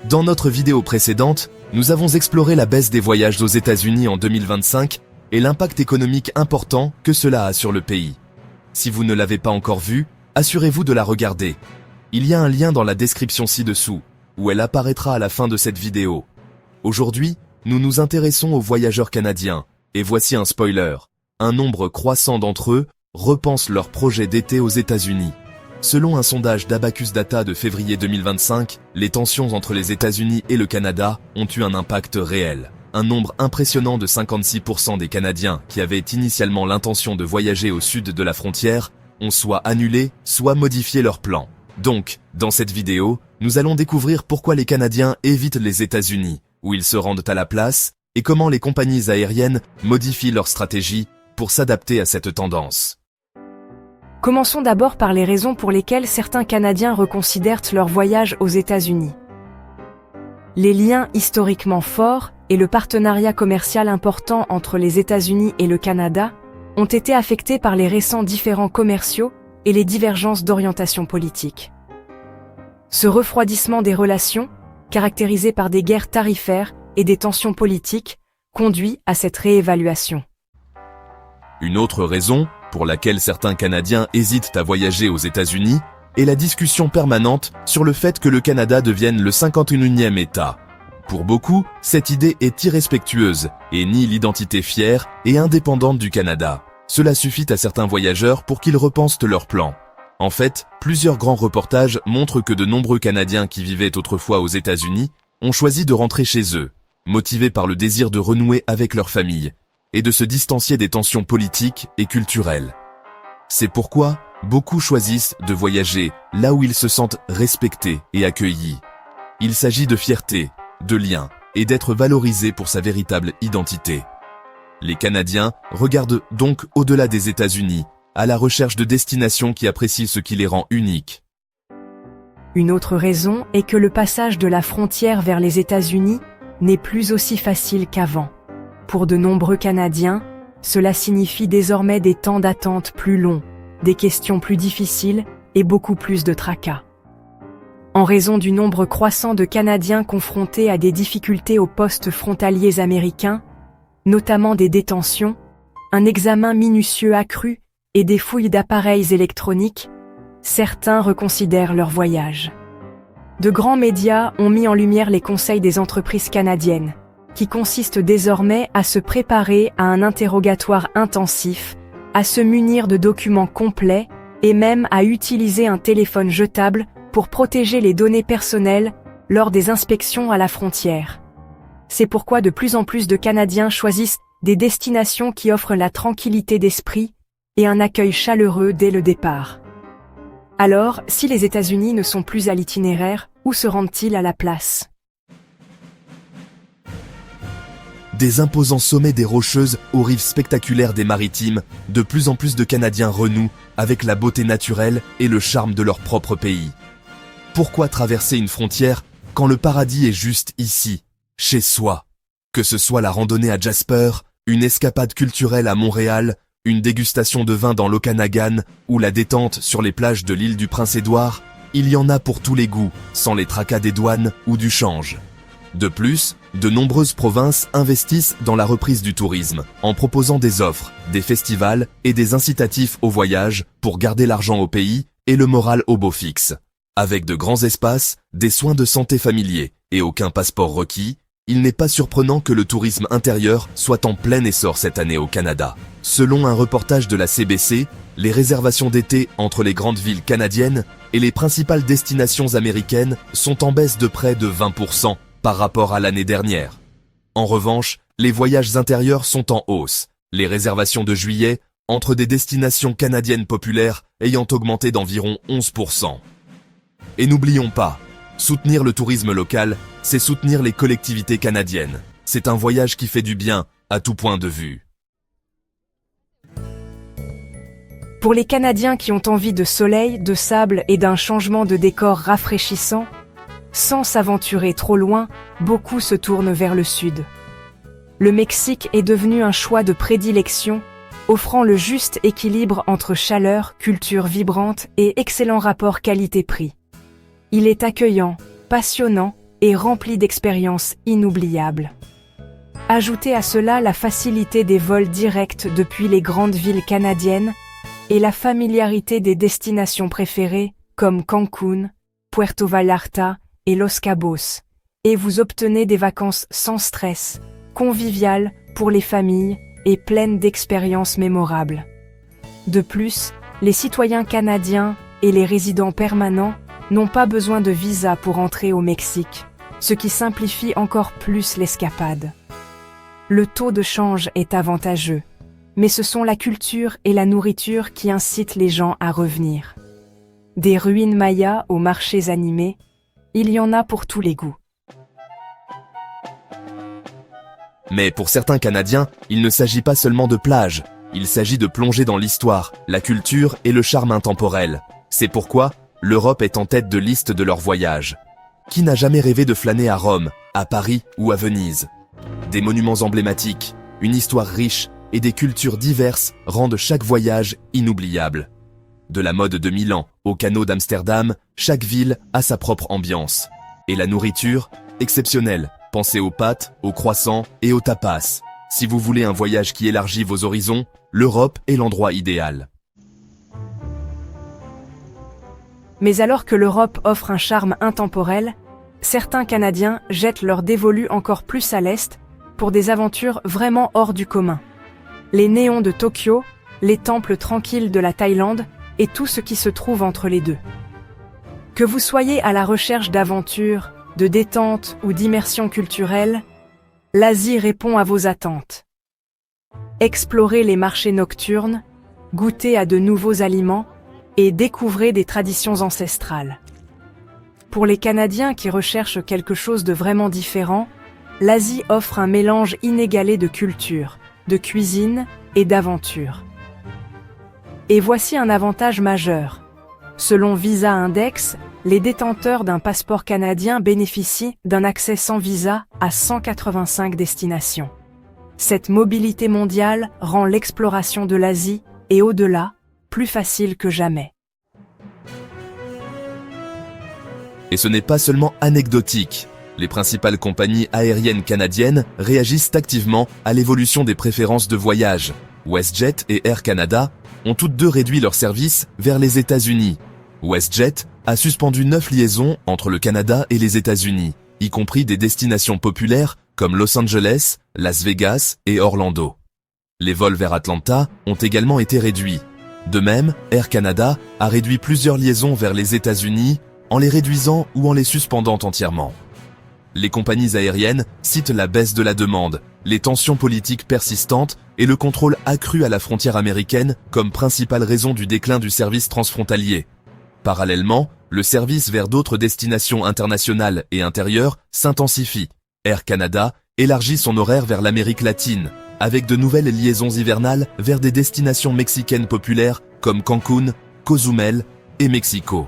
Dans notre vidéo précédente, nous avons exploré la baisse des voyages aux États-Unis en 2025 et l'impact économique important que cela a sur le pays. Si vous ne l'avez pas encore vue, assurez-vous de la regarder. Il y a un lien dans la description ci-dessous, où elle apparaîtra à la fin de cette vidéo. Aujourd'hui, nous nous intéressons aux voyageurs canadiens, et voici un spoiler. Un nombre croissant d'entre eux repensent leur projet d'été aux États-Unis. Selon un sondage d'Abacus Data de février 2025, les tensions entre les États-Unis et le Canada ont eu un impact réel. Un nombre impressionnant de 56% des Canadiens qui avaient initialement l'intention de voyager au sud de la frontière ont soit annulé, soit modifié leur plan. Donc, dans cette vidéo, nous allons découvrir pourquoi les Canadiens évitent les États-Unis, où ils se rendent à la place, et comment les compagnies aériennes modifient leur stratégie pour s'adapter à cette tendance. Commençons d'abord par les raisons pour lesquelles certains Canadiens reconsidèrent leur voyage aux États-Unis. Les liens historiquement forts et le partenariat commercial important entre les États-Unis et le Canada ont été affectés par les récents différends commerciaux et les divergences d'orientation politique. Ce refroidissement des relations, caractérisé par des guerres tarifaires et des tensions politiques, conduit à cette réévaluation. Une autre raison pour laquelle certains Canadiens hésitent à voyager aux États-Unis est la discussion permanente sur le fait que le Canada devienne le 51e État. Pour beaucoup, cette idée est irrespectueuse et nie l'identité fière et indépendante du Canada. Cela suffit à certains voyageurs pour qu'ils repensent leur plan. En fait, plusieurs grands reportages montrent que de nombreux Canadiens qui vivaient autrefois aux États-Unis ont choisi de rentrer chez eux, motivés par le désir de renouer avec leur famille et de se distancier des tensions politiques et culturelles. C'est pourquoi beaucoup choisissent de voyager là où ils se sentent respectés et accueillis. Il s'agit de fierté, de lien et d'être valorisé pour sa véritable identité. Les Canadiens regardent donc au-delà des États-Unis, à la recherche de destinations qui apprécient ce qui les rend uniques. Une autre raison est que le passage de la frontière vers les États-Unis n'est plus aussi facile qu'avant. Pour de nombreux Canadiens, cela signifie désormais des temps d'attente plus longs, des questions plus difficiles et beaucoup plus de tracas. En raison du nombre croissant de Canadiens confrontés à des difficultés aux postes frontaliers américains, notamment des détentions, un examen minutieux accru et des fouilles d'appareils électroniques, certains reconsidèrent leur voyage. De grands médias ont mis en lumière les conseils des entreprises canadiennes, qui consistent désormais à se préparer à un interrogatoire intensif, à se munir de documents complets et même à utiliser un téléphone jetable pour protéger les données personnelles lors des inspections à la frontière. C'est pourquoi de plus en plus de Canadiens choisissent des destinations qui offrent la tranquillité d'esprit et un accueil chaleureux dès le départ. Alors, si les États-Unis ne sont plus à l'itinéraire, où se rendent-ils à la place ? Des imposants sommets des Rocheuses aux rives spectaculaires des Maritimes, de plus en plus de Canadiens renouent avec la beauté naturelle et le charme de leur propre pays. Pourquoi traverser une frontière quand le paradis est juste ici, chez soi? Que ce soit la randonnée à Jasper, une escapade culturelle à Montréal, une dégustation de vin dans l'Okanagan ou la détente sur les plages de l'île du Prince-Édouard, il y en a pour tous les goûts, sans les tracas des douanes ou du change. De plus, de nombreuses provinces investissent dans la reprise du tourisme, en proposant des offres, des festivals et des incitatifs au voyage pour garder l'argent au pays et le moral au beau fixe. Avec de grands espaces, des soins de santé familiers et aucun passeport requis, il n'est pas surprenant que le tourisme intérieur soit en plein essor cette année au Canada. Selon un reportage de la CBC, les réservations d'été entre les grandes villes canadiennes et les principales destinations américaines sont en baisse de près de 20% par rapport à l'année dernière. En revanche, les voyages intérieurs sont en hausse, les réservations de juillet entre des destinations canadiennes populaires ayant augmenté d'environ 11%. Et n'oublions pas, soutenir le tourisme local, c'est soutenir les collectivités canadiennes. C'est un voyage qui fait du bien à tout point de vue. Pour les Canadiens qui ont envie de soleil, de sable et d'un changement de décor rafraîchissant, sans s'aventurer trop loin, beaucoup se tournent vers le sud. Le Mexique est devenu un choix de prédilection, offrant le juste équilibre entre chaleur, culture vibrante et excellent rapport qualité-prix. Il est accueillant, passionnant et remplie d'expériences inoubliables. Ajoutez à cela la facilité des vols directs depuis les grandes villes canadiennes et la familiarité des destinations préférées comme Cancun, Puerto Vallarta et Los Cabos, et vous obtenez des vacances sans stress, conviviales pour les familles et pleines d'expériences mémorables. De plus, les citoyens canadiens et les résidents permanents n'ont pas besoin de visa pour entrer au Mexique, ce qui simplifie encore plus l'escapade. Le taux de change est avantageux, mais ce sont la culture et la nourriture qui incitent les gens à revenir. Des ruines mayas aux marchés animés, il y en a pour tous les goûts. Mais pour certains Canadiens, il ne s'agit pas seulement de plage, il s'agit de plonger dans l'histoire, la culture et le charme intemporel. C'est pourquoi l'Europe est en tête de liste de leurs voyages. Qui n'a jamais rêvé de flâner à Rome, à Paris ou à Venise? Des monuments emblématiques, une histoire riche et des cultures diverses rendent chaque voyage inoubliable. De la mode de Milan au canot d'Amsterdam, chaque ville a sa propre ambiance. Et la nourriture, exceptionnelle. Pensez aux pâtes, aux croissants et aux tapas. Si vous voulez un voyage qui élargit vos horizons, l'Europe est l'endroit idéal. Mais alors que l'Europe offre un charme intemporel, certains Canadiens jettent leur dévolu encore plus à l'est pour des aventures vraiment hors du commun. Les néons de Tokyo, les temples tranquilles de la Thaïlande et tout ce qui se trouve entre les deux. Que vous soyez à la recherche d'aventures, de détente ou d'immersion culturelle, l'Asie répond à vos attentes. Explorez les marchés nocturnes, goûtez à de nouveaux aliments et découvrez des traditions ancestrales. Pour les Canadiens qui recherchent quelque chose de vraiment différent, l'Asie offre un mélange inégalé de culture, de cuisine et d'aventure. Et voici un avantage majeur. Selon Visa Index, les détenteurs d'un passeport canadien bénéficient d'un accès sans visa à 185 destinations. Cette mobilité mondiale rend l'exploration de l'Asie et au-delà plus facile que jamais. Et ce n'est pas seulement anecdotique. Les principales compagnies aériennes canadiennes réagissent activement à l'évolution des préférences de voyage. WestJet et Air Canada ont toutes deux réduit leurs services vers les États-Unis. WestJet a suspendu 9 liaisons entre le Canada et les États-Unis, y compris des destinations populaires comme Los Angeles, Las Vegas et Orlando. Les vols vers Atlanta ont également été réduits. De même, Air Canada a réduit plusieurs liaisons vers les États-Unis en les réduisant ou en les suspendant entièrement. Les compagnies aériennes citent la baisse de la demande, les tensions politiques persistantes et le contrôle accru à la frontière américaine comme principale raison du déclin du service transfrontalier. Parallèlement, le service vers d'autres destinations internationales et intérieures s'intensifie. Air Canada élargit son horaire vers l'Amérique latine, avec de nouvelles liaisons hivernales vers des destinations mexicaines populaires comme Cancun, Cozumel et Mexico.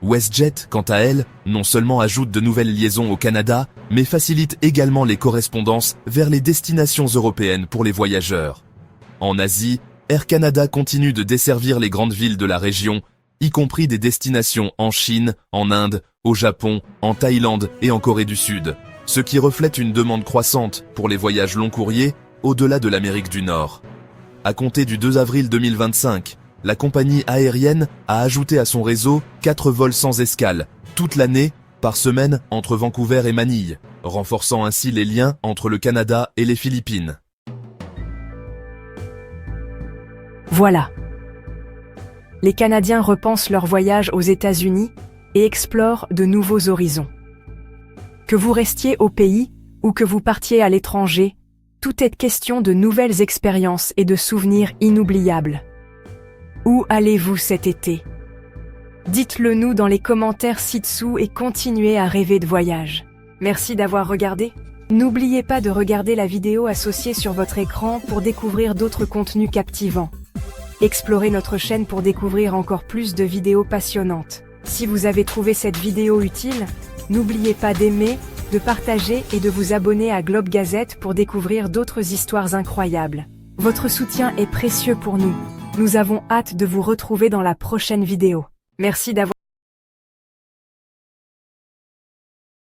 WestJet, quant à elle, non seulement ajoute de nouvelles liaisons au Canada, mais facilite également les correspondances vers les destinations européennes pour les voyageurs. En Asie, Air Canada continue de desservir les grandes villes de la région, y compris des destinations en Chine, en Inde, au Japon, en Thaïlande et en Corée du Sud, ce qui reflète une demande croissante pour les voyages long courriers au-delà de l'Amérique du Nord. À compter du 2 avril 2025, la compagnie aérienne a ajouté à son réseau 4 vols sans escale, toute l'année, par semaine entre Vancouver et Manille, renforçant ainsi les liens entre le Canada et les Philippines. Voilà. Les Canadiens repensent leur voyage aux États-Unis et explorent de nouveaux horizons. Que vous restiez au pays ou que vous partiez à l'étranger, tout est question de nouvelles expériences et de souvenirs inoubliables. Où allez-vous cet été? Dites-le nous dans les commentaires ci-dessous et continuez à rêver de voyage. Merci d'avoir regardé. N'oubliez pas de regarder la vidéo associée sur votre écran pour découvrir d'autres contenus captivants. Explorez notre chaîne pour découvrir encore plus de vidéos passionnantes. Si vous avez trouvé cette vidéo utile, n'oubliez pas d'aimer, de partager et de vous abonner à Globe Gazette pour découvrir d'autres histoires incroyables. Votre soutien est précieux pour nous. Nous avons hâte de vous retrouver dans la prochaine vidéo. Merci d'avoir